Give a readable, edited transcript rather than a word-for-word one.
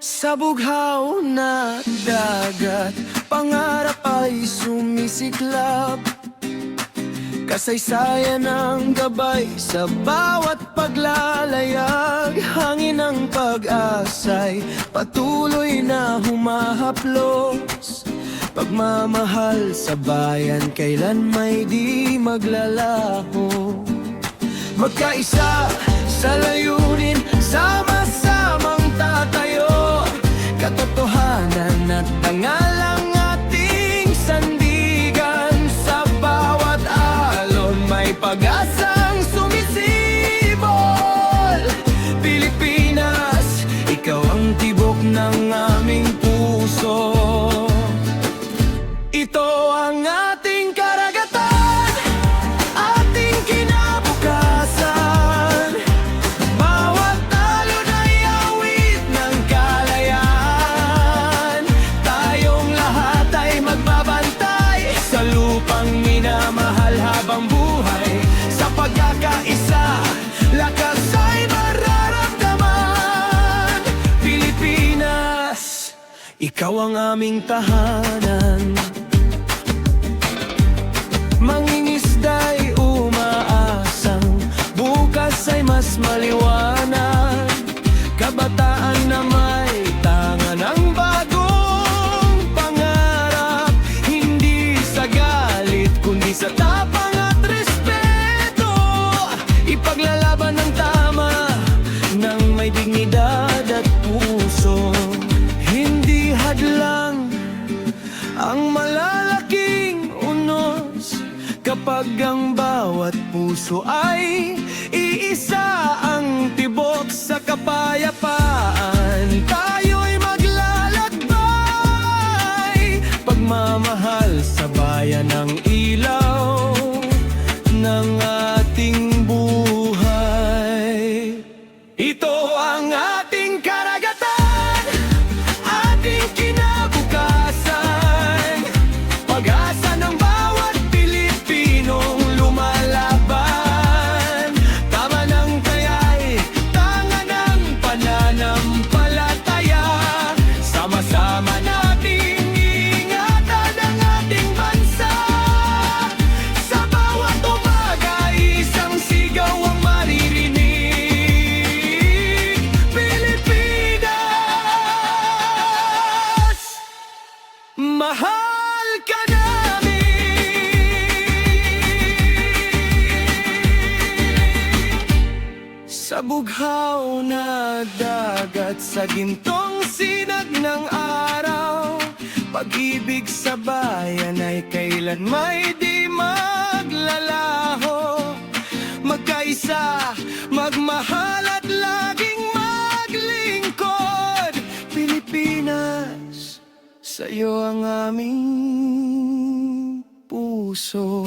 Sa bughaw na dagat, pangarap ay sumisiklab. Kasaysayan ang gabay sa bawat paglalayag. Hangin ng pag-asa'y patuloy na humahaplos. Pagmamahal sa bayan kailan may di maglalaho. Magkaisa sa layunin, sama-samang tatayo. Katotohanan at dangal ang ating sandigan. Sa bawat alon may pag-asang sumisibol. Pilipinas, ikaw ang tibok ng aming puso. Ito ang ating karagatan, ating kinabukasan. Bawat alon ay awit ng kalayaan. Tayong lahat ay magbabantay sa lupang minamahal habang buhay. Sa pagkakaisa, lakas ay mararamdaman. Pilipinas, ikaw ang aming tahanan. Mangingisda'y umaasang bukas ay mas maliwanag. Kabataan na may tanga ng bagong pangarap. Hindi sa galit kundi sa tapang at respeto. Ipaglalaban ng tama ng may dignidad at puso. Hindi hadlang ang malalaking unos kapag ang bawat puso ay iisa. Ang tibok sa kapayapaan, tayo'y maglalakbay. Pagmamahal sa bayan ang ilaw ng ating buhay. Ito ang ating karagatan, ating kinabukasan. Pag-asa ng bawat Pilipinong lumalaban. Tama ng taya'y tanga ng pananampalataya. Sama-sama nating ingatan ang ating bansa. Sa bawat umaga, isang sigaw ang maririnig. Pilipinas, mahal ka namin. Sa bughaw na dagat, sa gintong sinag ng araw. Pag-ibig sa bayan ay kailan may di maglalaho. Magkaisa, magmahal at laging maglingkod. Pilipinas, sa'yo ang aming puso.